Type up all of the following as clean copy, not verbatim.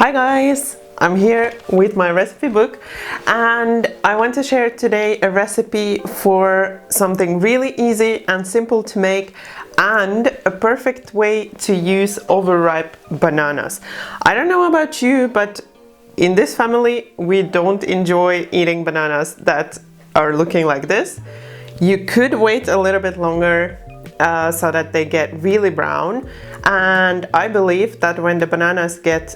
Hi guys! I'm here with my recipe book and I want to share today a recipe for something really easy and simple to make and a perfect way to use overripe bananas. I don't know about you, but in this family we don't enjoy eating bananas that are looking like this. You could wait a little bit longer so that they get really brown, and I believe that when the bananas get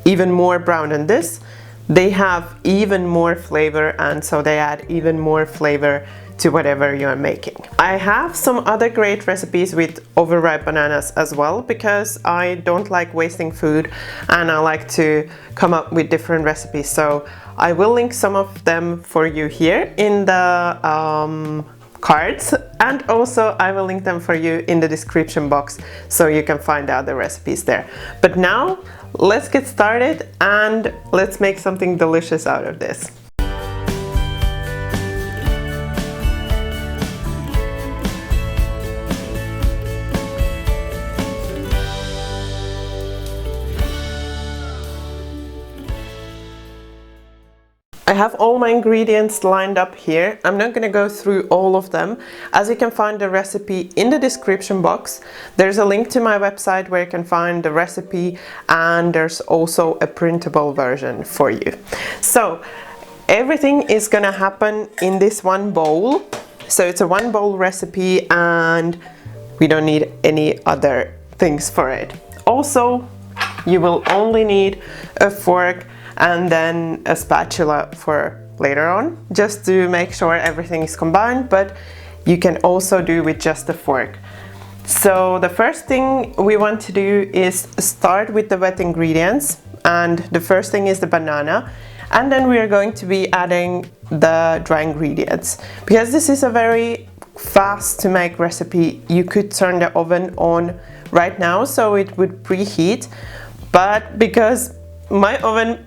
even more brown than this, they have even more flavor, and so they add even more flavor to whatever you're making. I have some other great recipes with overripe bananas as well, because I don't like wasting food and I like to come up with different recipes. So I will link some of them for you here in the cards, and also I will link them for you in the description box so you can find out the recipes there. But now let's get started and let's make something delicious out of this. I have all my ingredients lined up here. I'm not going to go through all of them. As you can find the recipe in the description box. There's a link to my website where you can find the recipe, and there's also a printable version for you. So everything is going to happen in this one bowl. So it's a one bowl recipe and we don't need any other things for it. Also, you will only need a fork and then a spatula for later on, just to make sure everything is combined, but you can also do with just a fork. So the first thing we want to do is start with the wet ingredients, and the first thing is the banana, and then we are going to be adding the dry ingredients. Because this is a very fast to make recipe, you could turn the oven on right now so it would preheat, but because my oven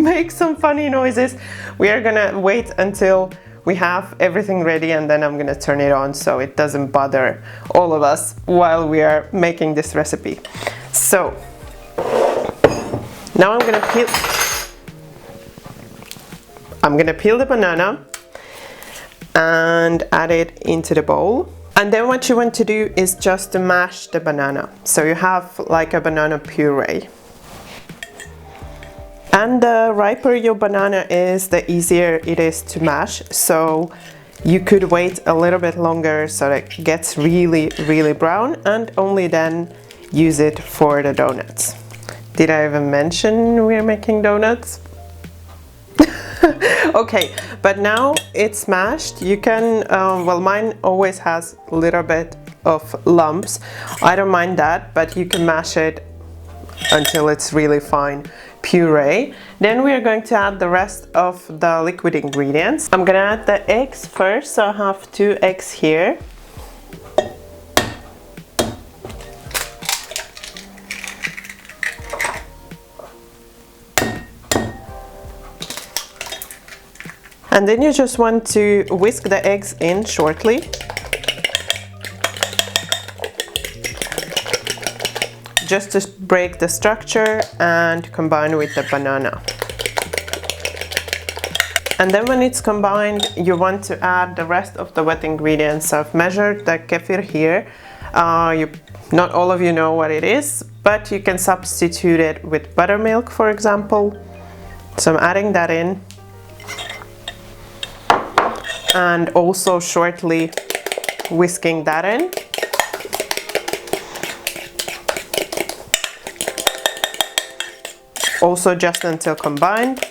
makes some funny noises, we are gonna wait until we have everything ready, and then I'm gonna turn it on so it doesn't bother all of us while we are making this recipe. So now I'm gonna peel the banana and add it into the bowl. And then what you want to do is just to mash the banana, so you have like a banana puree. And the riper your banana is, the easier it is to mash. So you could wait a little bit longer so that it gets really, really brown, and only then use it for the donuts. Did I even mention we're making donuts? Okay, but now it's mashed. You can, well, mine always has a little bit of lumps. I don't mind that, but you can mash it until it's really fine puree. Then we are going to add the rest of the liquid ingredients. I'm gonna add the eggs first, so I have 2 eggs here. And then you just want to whisk the eggs in shortly. Just to break the structure and combine with the banana. And then when it's combined, you want to add the rest of the wet ingredients. So I've measured the kefir here. Not all of you know what it is, but you can substitute it with buttermilk, for example. So I'm adding that in. And also shortly whisking that in. Also just until combined.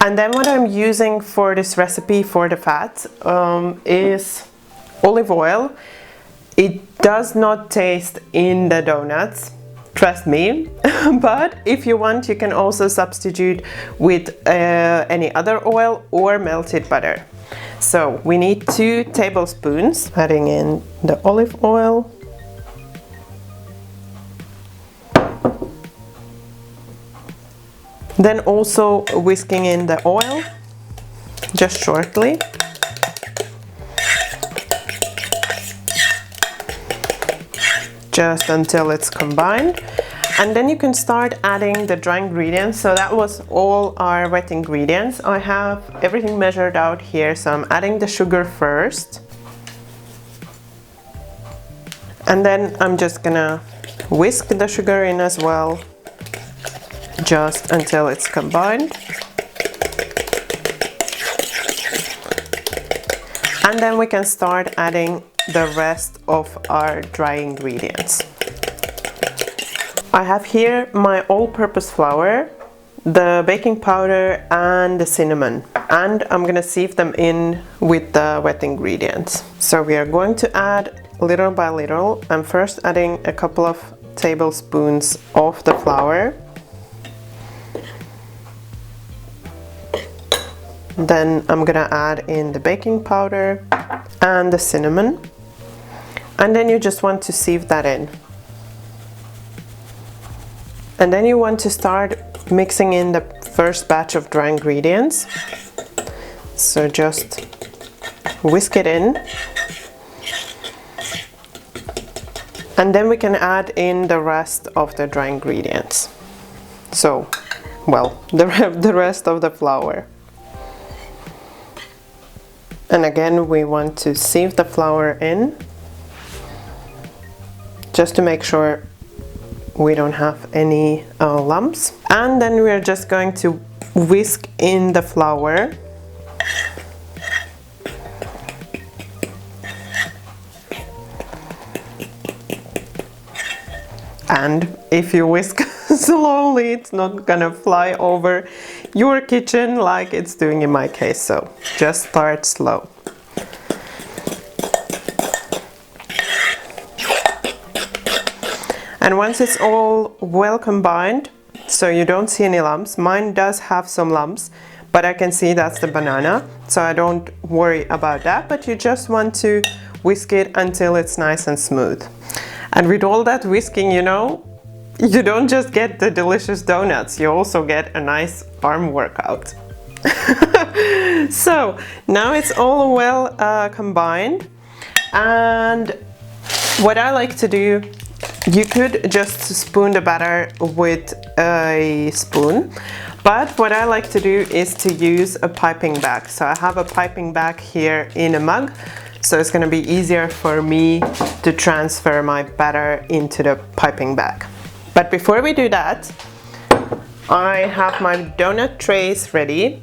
And then what I'm using for this recipe for the fat is olive oil. It does not taste in the donuts, trust me, but if you want you can also substitute with any other oil or melted butter. So we need 2 tablespoons, adding in the olive oil. Then also whisking in the oil, just shortly. Just until it's combined. And then you can start adding the dry ingredients. So that was all our wet ingredients. I have everything measured out here, so I'm adding the sugar first. And then I'm just gonna whisk the sugar in as well, just until it's combined. And then we can start adding the rest of our dry ingredients. I have here my all-purpose flour, the baking powder and the cinnamon, and I'm gonna sieve them in with the wet ingredients. So we are going to add little by little. I'm first adding a couple of tablespoons of the flour. Then I'm gonna add in the baking powder and the cinnamon. And then you just want to sieve that in. And then you want to start mixing in the first batch of dry ingredients. So just whisk it in. And then we can add in the rest of the dry ingredients. So, well, the rest of the flour. And again, we want to sieve the flour in, just to make sure we don't have any lumps. And then we're just going to whisk in the flour. And if you whisk slowly, it's not gonna fly over your kitchen like it's doing in my case, so just start slow. And once it's all well combined, so you don't see any lumps, mine does have some lumps, but I can see that's the banana, so I don't worry about that, but you just want to whisk it until it's nice and smooth. And with all that whisking, you know, you don't just get the delicious donuts, you also get a nice arm workout. So now it's all well combined, and what I like to do, you could just spoon the batter with a spoon, but what I like to do is to use a piping bag. So I have a piping bag here in a mug, so it's going to be easier for me to transfer my batter into the piping bag. But before we do that, I have my donut trays ready.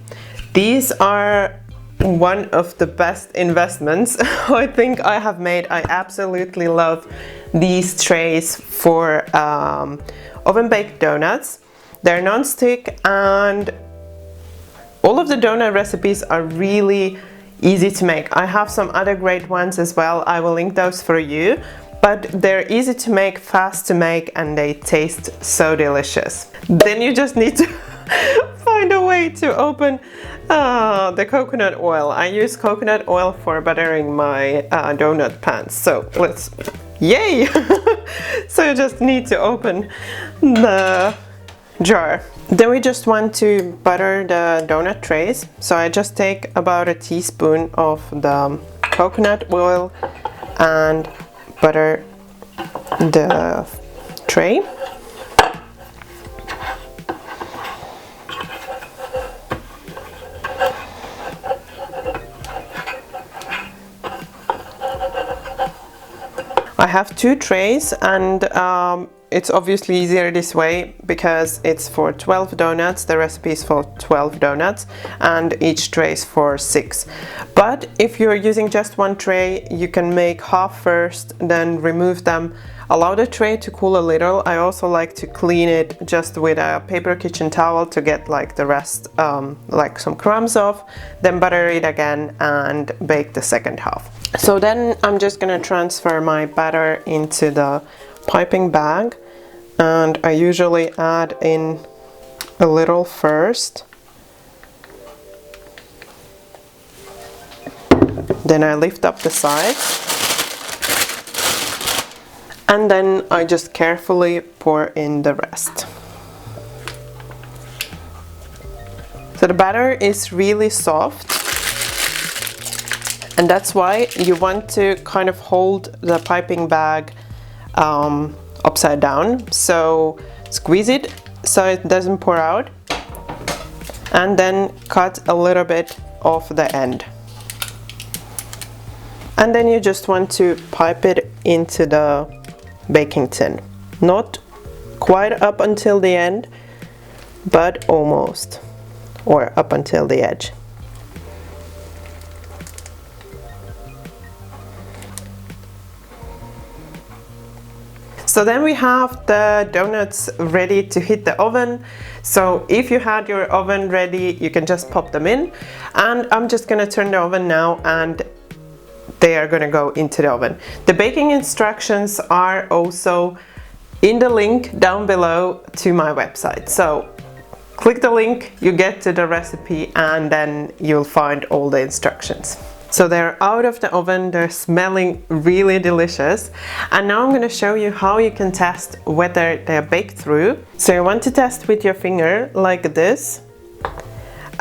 These are one of the best investments I think I have made. I absolutely love these trays for oven baked donuts. They're non-stick, and all of the donut recipes are really easy to make. I have some other great ones as well. I will link those for you, but they're easy to make, fast to make, and they taste so delicious. Then you just need to find a way to open the coconut oil. I use coconut oil for buttering my donut pans. So let's, yay! So you just need to open the jar. Then we just want to butter the donut trays. So I just take about a teaspoon of the coconut oil and butter the tray. I have two trays, and it's obviously easier this way because it's for 12 donuts. The recipe is for 12 donuts and each tray is for 6. But if you're using just one tray, you can make half first, then remove them. Allow the tray to cool a little. I also like to clean it just with a paper kitchen towel to get like the rest, like some crumbs off, then butter it again and bake the second half. So then I'm just gonna transfer my batter into the piping bag, and I usually add in a little first. Then I lift up the sides. And then I just carefully pour in the rest. So the batter is really soft, and that's why you want to kind of hold the piping bag upside down, so squeeze it so it doesn't pour out, and then cut a little bit off the end. And then you just want to pipe it into the baking tin. Not quite up until the end, but almost, or up until the edge. So then we have the donuts ready to hit the oven. So if you had your oven ready, you can just pop them in. And I'm just gonna turn the oven now, and they are gonna go into the oven. The baking instructions are also in the link down below to my website. So click the link, you get to the recipe, and then you'll find all the instructions. So they're out of the oven, they're smelling really delicious. And now I'm going to show you how you can test whether they're baked through. So you want to test with your finger like this.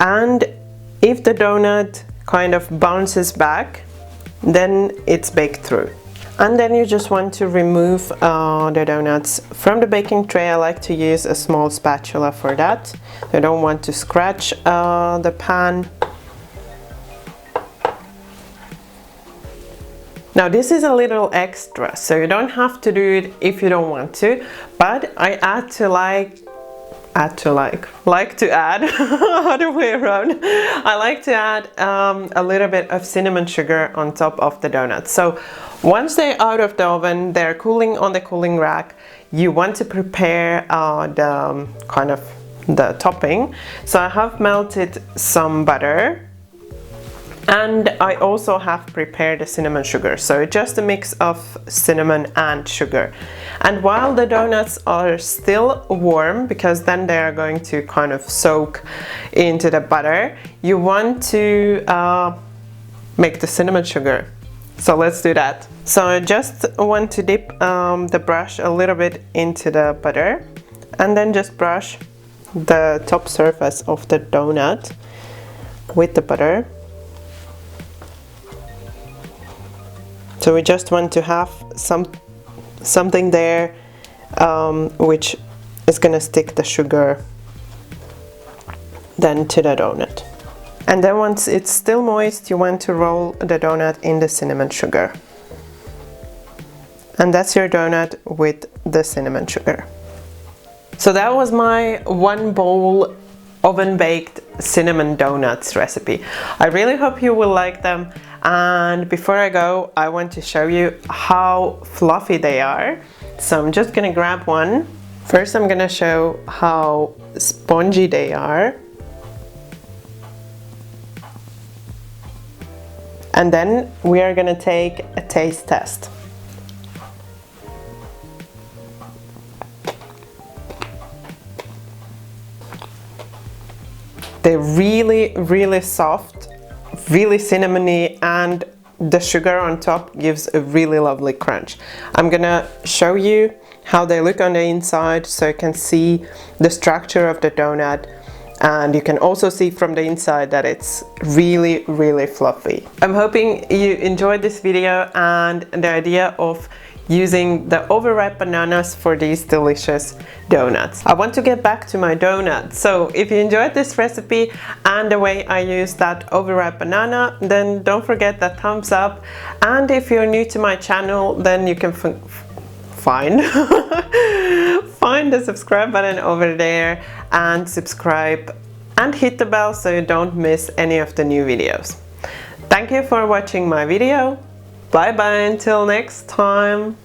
And if the donut kind of bounces back, then it's baked through. And then you just want to remove the donuts from the baking tray. I like to use a small spatula for that. I don't want to scratch the pan. Now this is a little extra, so you don't have to do it if you don't want to, but I like to add other way around. I like to add a little bit of cinnamon sugar on top of the donuts. So once they're out of the oven, they're cooling on the cooling rack, you want to prepare the topping. So I have melted some butter, and I also have prepared the cinnamon sugar, so just a mix of cinnamon and sugar. And while the donuts are still warm, because then they are going to kind of soak into the butter, you want to make the cinnamon sugar. So let's do that. So I just want to dip the brush a little bit into the butter, and then just brush the top surface of the donut with the butter. So we just want to have something there which is gonna stick the sugar then to the donut. And then once it's still moist, you want to roll the donut in the cinnamon sugar. And that's your donut with the cinnamon sugar. So that was my 1 bowl oven baked cinnamon donuts recipe. I really hope you will like them. And before I go, I want to show you how fluffy they are. So I'm just gonna grab one. First I'm gonna show how spongy they are. And then we are gonna take a taste test. They're really soft, really cinnamony, and the sugar on top gives a really lovely crunch. I'm gonna show you how they look on the inside so you can see the structure of the donut, and you can also see from the inside that it's really fluffy. I'm hoping you enjoyed this video and the idea of using the overripe bananas for these delicious donuts. I want to get back to my donuts, so if you enjoyed this recipe and the way I use that overripe banana, then don't forget that thumbs up. And if you're new to my channel, then you can find the subscribe button over there and subscribe and hit the bell so you don't miss any of the new videos. Thank you for watching my video. Bye bye until next time.